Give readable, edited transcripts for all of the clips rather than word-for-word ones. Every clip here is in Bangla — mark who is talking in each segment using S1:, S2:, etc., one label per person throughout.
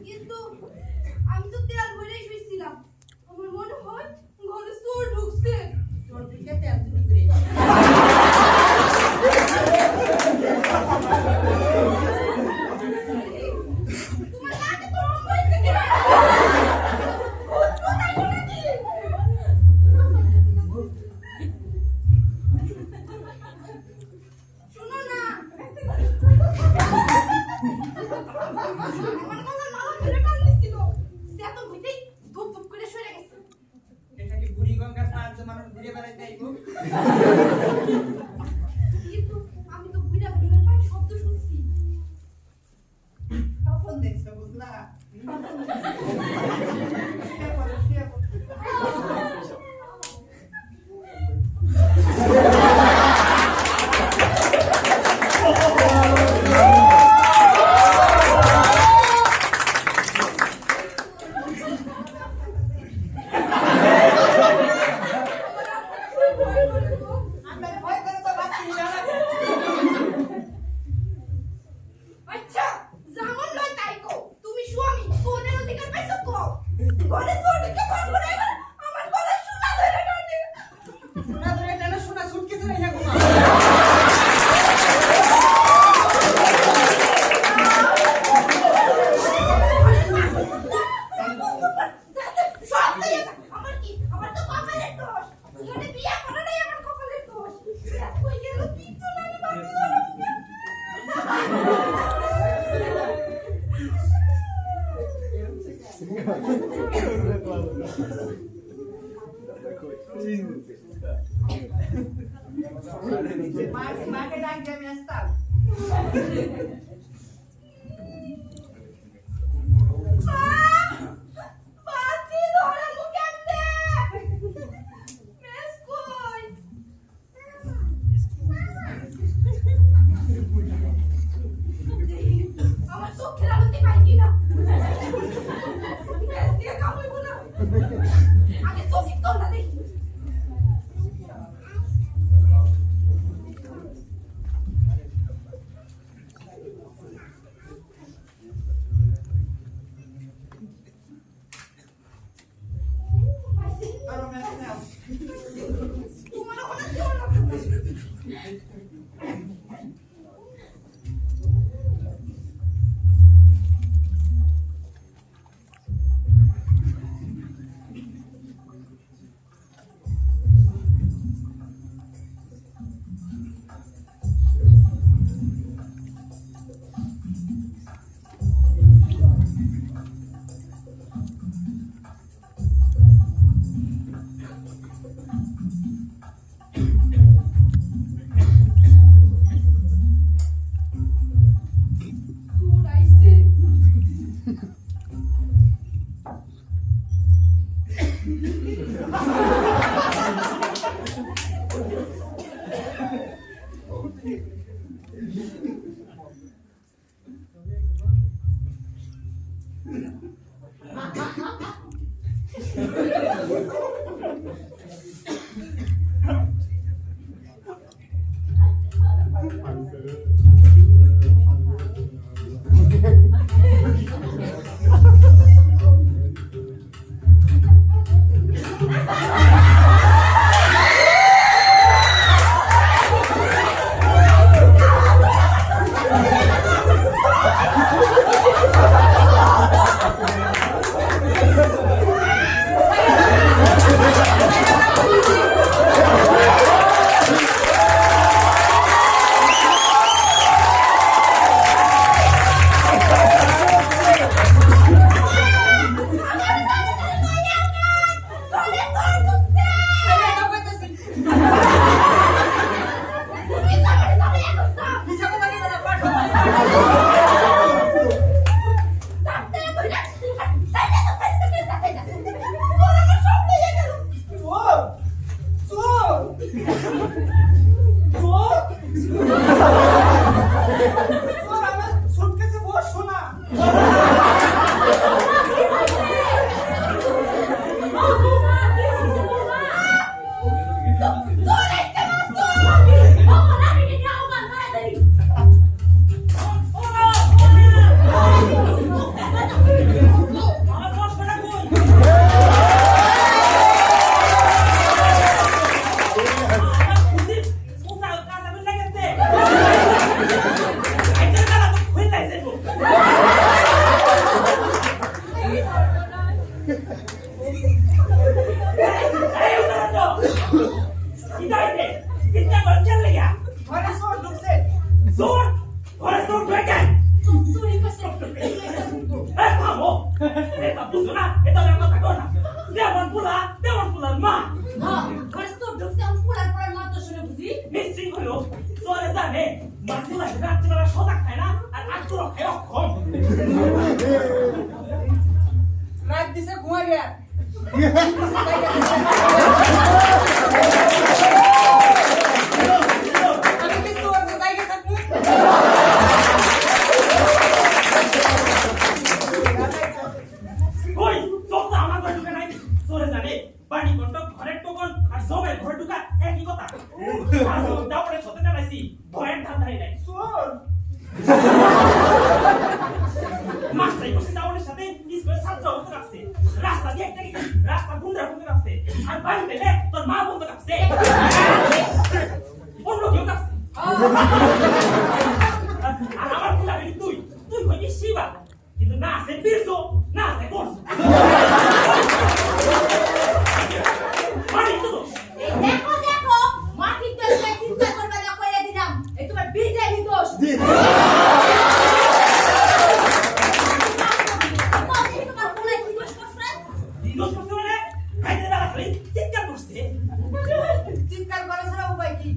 S1: কিন্তু আমি তো তেল ভরে শুয়েছিলাম, আমার মনে হয় ঘরে চোর ঢুকছে।
S2: চোর ঢুকে তেল চুরি করে
S1: আমি তো বুড়া বুড়ির পায়ে শব্দ শুনছি।
S2: কখন দেখছো বুঝলা?
S1: আচ্ছা যেমন লয় তাই কও, তুমি স্বামী কোনের অধিকার পাইছো কও। ঘরে চোর ঢুকে ফোন করে এবার আমার গলায় সোনা ধরে টানে।
S2: সোনা ধরে টানা সোনা সুটকেসে রেখে ঘুমা।
S1: আমার কি আমার তো কপালের দোষ। তুমি বিয়ে করো নাই, আমার কপালের দোষ। কই গেল কিচ্ছু না বাবা।
S2: মাকে ডাক দিয়ে আমি আসতাম।
S1: পাতি ধরানো কেমনে? মেস কই? আমার চোখের আলোতে পাই কিনা? মেস দিয়ে কামড়বো না। আগে চোখের তলটা দেখি।
S2: আরো মেসে নাও।
S1: তোমার ওখানে কেউ না। চোর আইছে।
S2: Thank you.
S3: ইদাইতে চিন্তা করতে লাগিয়া
S2: ঘরে চোর ঢুকছে
S3: জোর ঘরে জোর ঢুকে
S1: চুরি করছে
S3: এ থামো এটা বুঝো না এটা আমার কথা কও না দেবন পুলার মা
S1: হ্যাঁ ঘরে তো ঢুকছে আমি পুরার মাত্র শুনে বুঝি
S3: নিশ্চিত হলো চলে জানে মাতুলা রাত্রিবেলা সদা খায় না আর আত্মরা খায় অক্ষম
S2: রাত দিছে ঘুমাইবে আমি কি চোর জায়গা থাকবো
S3: ওই সব আমার ঘরে ঢুকে নাই চলে জানে বাড়ি কোনটা ঘরের টোকন আর সবাই ঘরে ঢুকা একই কথা আর দাওড়ে সতে নাইছি ভয়ের ধান্দাই নাই
S2: চোর
S3: মাস্টার বসে দাওড়ের সাথে স্কুলের ছাত্র বলতে রাখছে রাস্তা দিয়ে একটা গেছে রাস্তা গুন্ডা বলতে রাখছে আর বাড়ি পেলে তোর মা বলতে রাখছে অন্য কেউ রাখছে আর আমার পুলা তুই হইনি শিবা কিন্তু না আছে বীরজ না আছে কোর্স মানে তো
S1: এই দেখো মাটির দোষ চিন্তা করবে না কইরা দিলাম এই তোমার বিজেপি দোষ তোমার কোলাই কি দোষ করছে
S3: দোষ করতে মানে খাইতে বেলা খালি চিৎকার করছে
S2: চিৎকার করা ছাড়া উপায় কি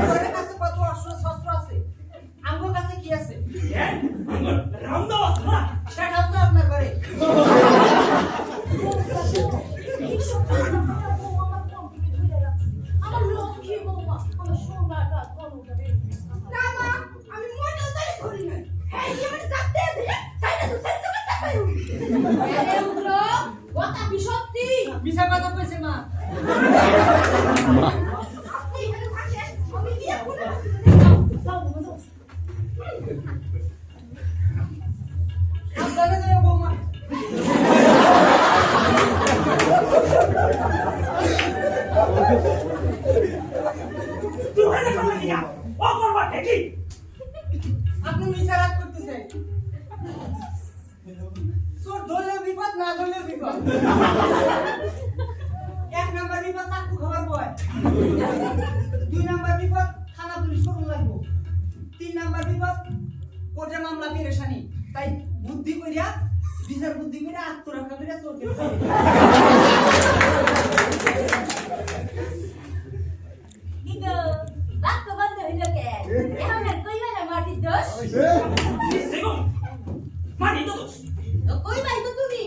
S2: ঘরের কাছে কত অস্ত্র শস্ত্র আছে আমার কাছে কি আছে
S3: রামদাও আছে না
S2: সেটাও তো আপনার ঘরে
S1: আমার লক্ষ্মী বৌমা আমার সোনাটা ধনুটারে না মা আমি মোটেও তাই ধরি না হ্যাঁ এমন যাতে দিলে সাইডে তো তাকাই আরে উঠো কথা বিসক্তি
S2: মিছা কথা কইছে মা
S1: আপনি এখানে থাকেন আমি বিয়ে করে যাও
S2: আপনারা যাও বৌমা
S3: তুই হয় না করলে কি ও করবা ঠিকই
S2: আপনি মিছা রাত করতেছেন চোর ধরলেও বিপদ না ধরলেও বিপদ এক নাম্বার বিপদ চাকু খাবার বয় 2 নাম্বার বিপদ থানা পুলিশ করুন লাগবো 3 নাম্বার বিপদ কোর্টে মামলা পেরেশানি তাই বুদ্ধি কইরা বিচার বুদ্ধি কইরা আত্মরক্ষা কইরা চোরকে
S1: গিগো বাক্য বন্ধ হইল কে এখন আর কইবা না মাটির দোষ
S3: দেখো মানে তো দোষ
S1: তো কইবাই তো তুমি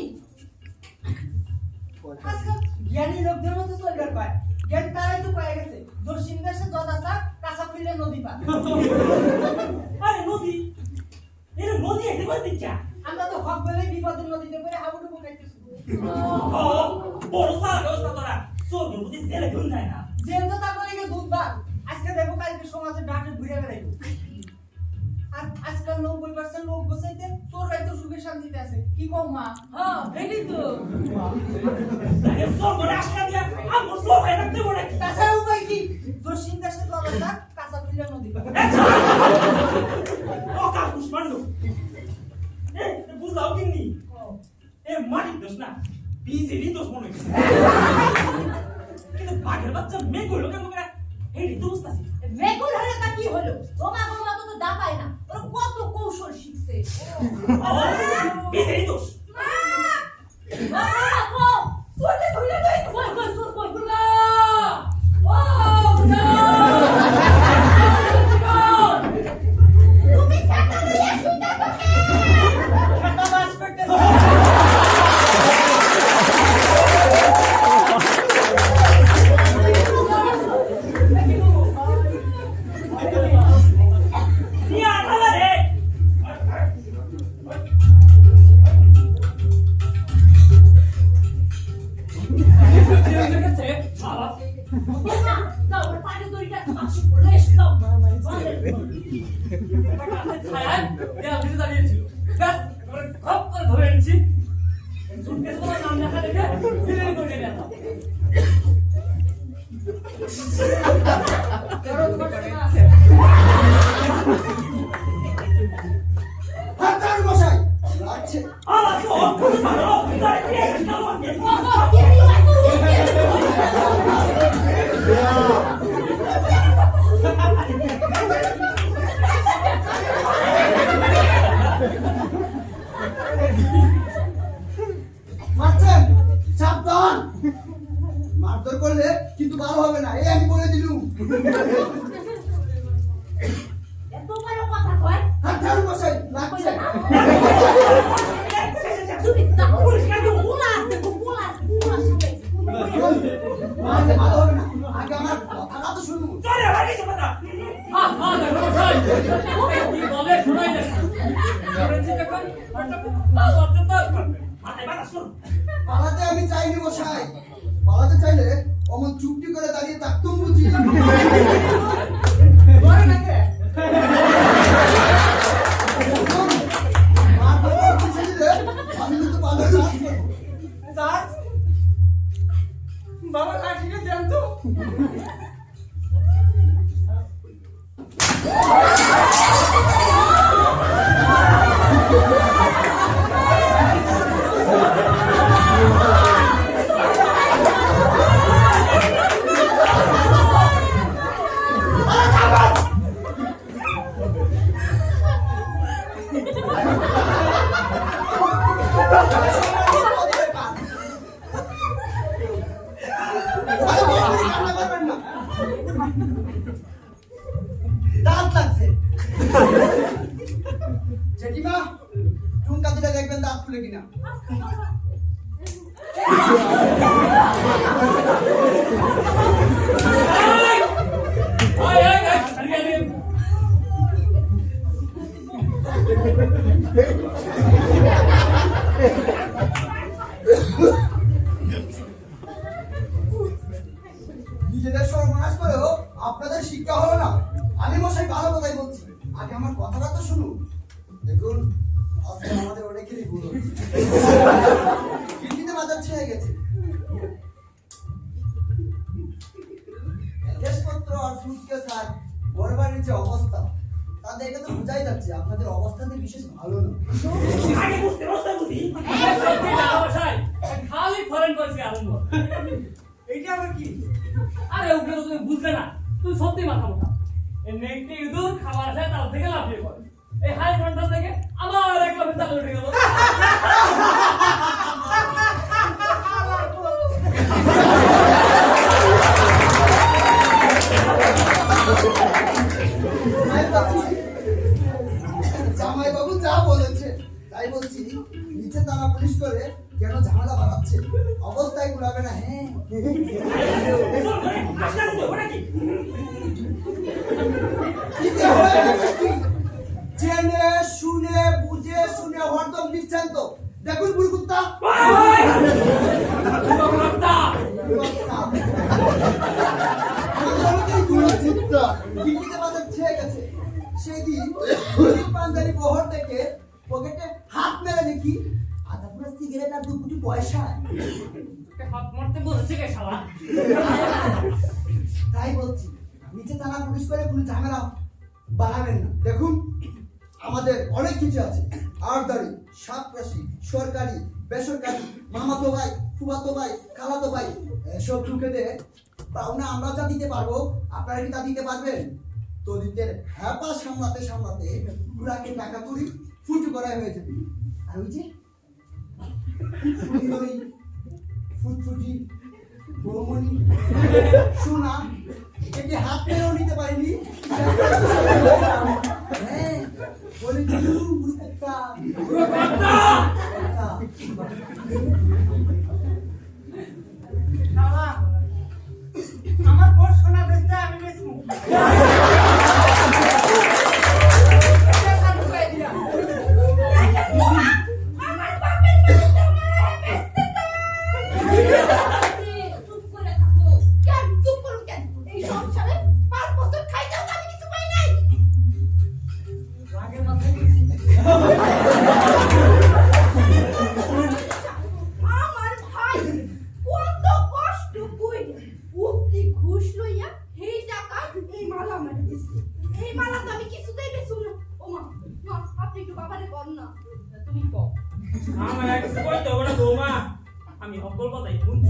S2: আজকাল জ্ঞানী লোকদের মতো চলবার পায় জ্ঞান তারাই তো পায়ে গেছে দর্শিন দেশে যদাসা কাঁচা খুললে নদী পা
S3: আরে নদী এটা নদী এসে করে দিচ্ছা
S2: আমরা তো হক বলে বিপদের নদীতে পড়ে হাবুডুবু খাইতেছি
S3: ও বড় সারা ব্যবস্থা করা চোর বুঝি জেলে ঘুম যায় না
S2: জেল তো তা বলে গিয়ে দুধ ভাত আজকে দেখো কালকে সমাজে ডাকে ঘুরে বেড়াইবো আর আজকাল 90% লোক বসাইতে চোররাই তো সুখে শান্তিতে আছে কি কম মা
S1: হ্যাঁ এটাই তো
S3: আরে চোর করে আসলা দিয়া আমার চোর হয়ে থাকতে বলে
S2: তাছাড়া উপায় কি দর্শিন দেশে জলসা কাঁচা খুললে নদী পা
S3: ও কাকুস মান্ডু এ বুঝাও কিনি এ মাটির দোষ না বিজেপি দোষ মনে হচ্ছে কিন্তু বাঘের বাচ্চা মেঘ হইলো কেন করে এই তো বুঝতাছি
S1: মেগুল হলে তা কি হলো তোমার বৌমা তো দাপায় না ওরা কত কৌশল শিখছে
S3: বিজেপি দোষ
S1: মা কো চলে ধরে কই কই কই সুর কই গুলা ও না তুমি ছাতা লইয়া শুইতা তোকে
S2: খাতা বাস করতেছে
S3: নিয়া আলা রে
S1: বৌমা যাও ওর পানি দড়িটা আসি পড়ে এসে দাও
S4: হাতার মশাই লাগছে
S3: আলা তো ভালো তাই কি
S4: মারছেন সাবধান মারধর করলে কিন্তু ভালো হবে না এই আমি বলে দিলুম
S1: এত বড় কথা কয়
S4: হাত ঠাড়ু বসাই লাগছে মারতে ভালো হবে না আগে আমার কথাটা তো শুনুন
S3: চলে আমার কিছু কথা
S5: কি বলে শোনাই না করেছি যখন
S3: মাথায় বাতাস করো
S4: পালাতে আমি চাইনি বসাই পালাতে চাইলে অমন চুপটি করে দাঁড়িয়ে থাকতুম বুঝি
S2: বলে নাকি
S4: মারধর করতে চাইলে আমি কিন্তু পালাতে চাষ করবো
S2: স্যার বাবা লাঠিটা দেন তো
S4: দাঁত লাগছে জেঠিমা টুনকা দুটা দেখবেন দাঁত খুলে কিনা নিজেদের সর্বনাশ করেও আপনাদের শিক্ষা হলো না আমি মশাই ভালো কথাই বলছি আগে আমার কথাটা তো শুনুন দেখুন আজকে আমাদের অনেকেরই ভুল হচ্ছে খিড়কিতে বাজার ছেড়ে গেছে জিনিসপত্র আর সুটকেস আর ঘরবাড়ির যে অবস্থা তা দেখে তো বোঝাই যাচ্ছে আপনাদের অবস্থাতে বিশেষ ভালো না
S3: আগে বুঝতে বুঝি
S5: খালি ফরেন করেছি আনন্দ
S2: এইটা আবার কি
S5: আরে ওগুলো তো তুমি বুঝলে না তুই সত্যি মাথা মোটা এই নেকটি ইঁদুর খাবার আসে তার থেকে লাফিয়ে পড়ে এই হাই ফ্রন্টাল থেকে আমার এক লাফে চালে উঠে গেল
S4: জামাই বাবু যা বলেছে তাই বলছি নিচে তারা পুলিশ করে কেন ঝামেলা বাড়াচ্ছে অবস্থায় ঘুরাবে না হ্যাঁ জেনে শুনে বুঝে শুনে হরদম দিচ্ছেন তো দেখুন বুড়কুত্তা সেদিন পাঞ্জাবি বহর থেকে পকেটে হাত মেরে দেখি আধা পুরো সিগারেট আর 2 কোটি পয়সা
S5: হাত মারতে বলছে কে শালা
S4: তাই বলছি নিচে থানা পুলিশ করে কোনো ঝামেলা বাড়াবেন না দেখুন আমাদের অনেক কিছু আছে আরদারি সাতরাশি সরকারি বেসরকারি মামাতো ভাই ফুফাতো ভাই খালাতো ভাই এসব ঢুকে দে পাওনা আমরা যা দিতে পারবো আপনারা কি তা দিতে পারবেন তরিতের হ্যাপা সামলাতে সামলাতে পুরাকে টাকা করি ফুটু করা হয়ে যাবে আর ওই যে ওই ফুটফুটি বৌমনি সোনা একে হাত মেরেও নিতে পারিনি হ্যাঁ বলে দিলুম বুড়কুত্তা
S2: শালা আমার বড় সোনা বেচতে আমি বেচমু
S1: চুপ করে থাকো কেন চুপ করুন কেন এই সংসারে 5 বছর খাইতেও আমি কিছু পাই নাই
S3: কথাই শুনছি।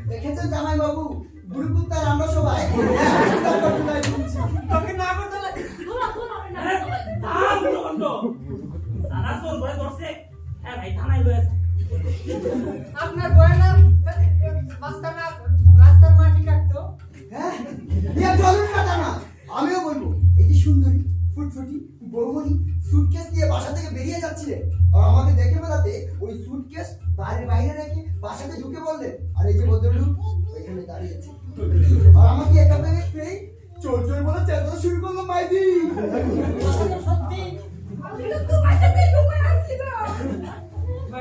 S4: দেখেছেন জামাই বাবু, গুরুকুত্তার আমরা সবাই
S2: তোকে না করতে লাগে
S1: তোরা তোরা না
S3: আরে, থাম, প্রকাণ্ড। সারা চোর করে ধরছে। হ্যাঁ ভাই, থানায় লয়ে যা।
S2: আপনার বয়ানা রাস্তার মাটি কাটতো
S4: হ্যাঁ ইয়া চলুন না জানা, আমিও বলবো এই যে সুন্দরী ফুটফুটি বৌমনি সুটকেস নিয়ে বাসা থেকে বেরিয়ে যাচ্ছিলেন আর আমাকে দেখে বেড়াতে ওই সুটকেস বাড়ির বাইরে রেখে বাসাতে ঢুকে বললেন, আর এই যে ভদ্রলোক ওইখানে দাঁড়িয়েছে আর আমাকে একা পেয়ে চোর চোর বলে চেঁচাতে শুরু করলো মাইদি।
S2: সত্যি
S1: আমি তো তোমার সাথে ঢুকে আসছি না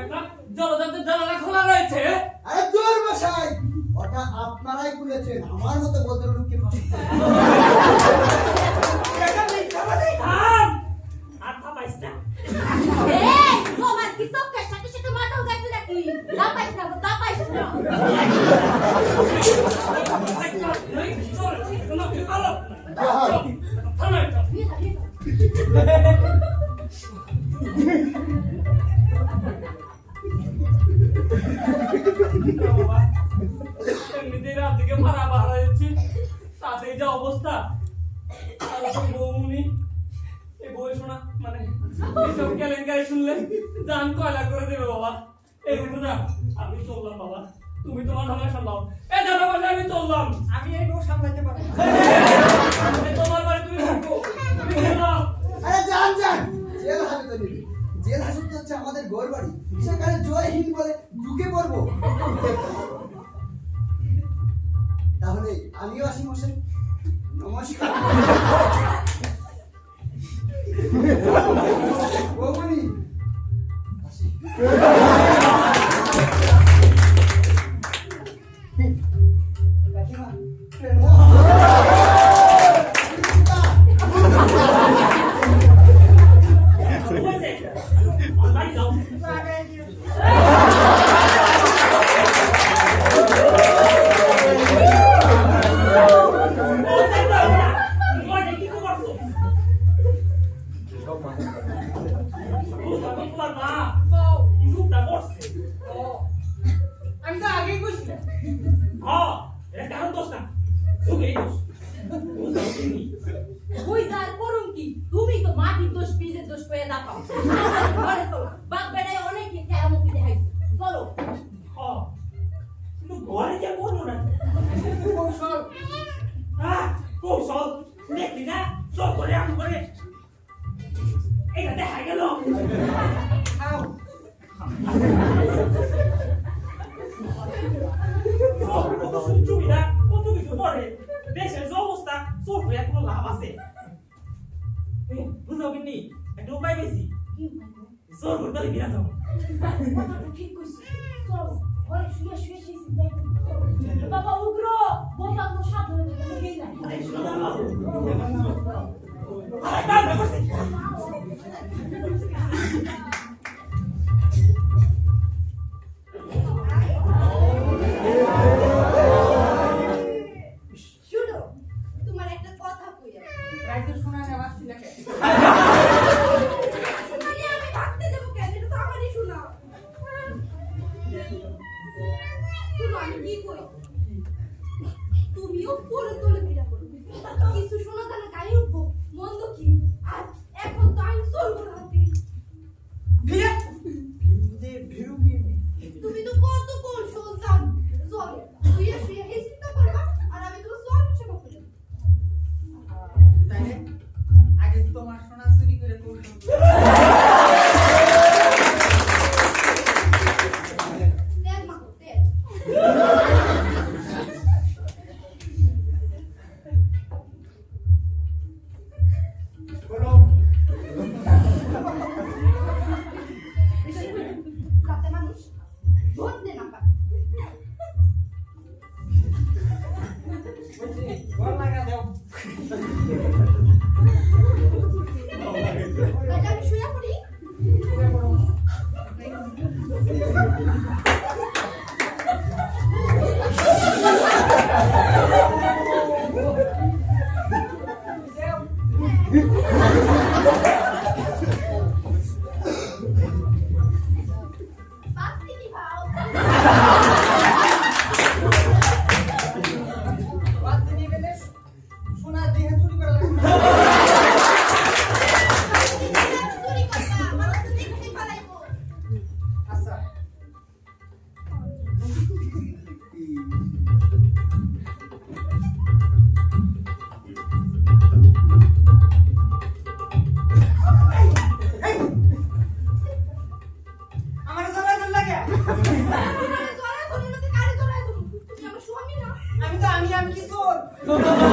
S5: একটা জলযাত্রার জানালা খোলা রয়েছে।
S4: আরে তোর বাসায় ওটা আপনারাই খুলেছেন, আমার মতো ভদ্রলোককে
S2: এটা মিথ্যা বলে
S3: থাম। আর থাপাইস না।
S1: এই তোমার কি চোখের সাথে সাথে মাথা উঠাইছে নাকি দাপাইছ না দাপাইছ না
S3: এই চোর, কোনো কি আলো?
S5: থানায় চল। বাবা, এমনিতেই রাত থেকে ভাড়া বাড়া দিচ্ছি, তাতেই যা অবস্থা। আর ওই বৌমনি, এই বই শোনা মানে এইসব কেলেঙ্কারি শুনলে জান কয়লা করে দেবে বাবা। এই উঠো না, আমি চললাম বাবা, তুমি তোমার ধামায় সামলাও। এই দাদা বাসা আমি চললাম।
S2: আমি এই বউ সামলাতে পারবো না।
S5: এই তোমার বাড়ি তুমি থাকো, তুমি গেলাম।
S4: আরে যান যান, জেল হাজতে নিবি। জেল হাজতে হচ্ছে আমাদের ঘর বাড়ি, সেখানে জয় হিন্দ বলে ঢুকে পড়বো। তাহলে আমিও আসি মশাই, নমস্কার। বৌমনি আসি। কাকিমা, ট্রেন।
S3: হয়েছে? আমার বাড়ি যাও। তোমার কি করছো? তোমার মা ইউটা করছে।
S2: আমি তো আগেই কইছিলাম
S3: হ্যাঁ, এটা কারণ দোষ না, সুখেই দোষ। বুঝাও তুমি।
S1: ওই যার করুম কি তুমি তো মাটির দোষ বীজের দোষ পেয়ে দাপাও ঘরে চলো বাপ বেড়ায় অনেক কেরামতি দেখাইছে চলো
S3: হ্যাঁ, কিন্তু ঘরে যে করবো না।
S2: কৌশল
S3: কৌশল দেখলি না, সব করে আম করে এটা দেখা গেল।
S2: খাও
S3: কত সুবিধা, কত কিছু করে দেশের যে অবস্থা, চোখ হয়ে কোনো লাভ আছে? বুঝাও কিন্তু একটা উপায় পেয়েছি, জোর করতে বিরা যাবো।
S1: কথাটা ঠিক কইছিস চলো ঘরে শুয়ে শুয়ে সেই চিন্তাই করি বাবা উগ্র বোমা তো সাবধানে থাকতে গেই না শুনো তোমার একটা কথা কইয়া
S2: রাইতে শোনা নেওয়া ছিল কে
S1: মানে আমি ভাবতে যাবো কেন এটা তো আমারই শোনা শুনো আমি কি কই তুমিও পরে তোলে বিরা করো কিছু শোনা জানা গায়ে উঠবো মন্দ কি আর এখন তো আমি চলবো না হাতে
S2: ভিড়ে যে ভিড়ু ভিড়ে
S1: তুমি তো কত কৌশল জানো চলো শুয়ে শুয়ে এই চিন্তা করবা আর আমি তোমার সব সেবা করবো
S2: তাইলে আগে তোমার সোনা চুরি করে কৌশল
S1: তেল মাখো তেল
S4: বলো
S1: রাতে মানুষ ধরতে না পারে
S2: বলছি গল লাগা দাও
S1: আচ্ছা আমি শুয়ে পড়ি
S2: শুয়ে পড়ো
S1: বাতি নিভাও
S3: না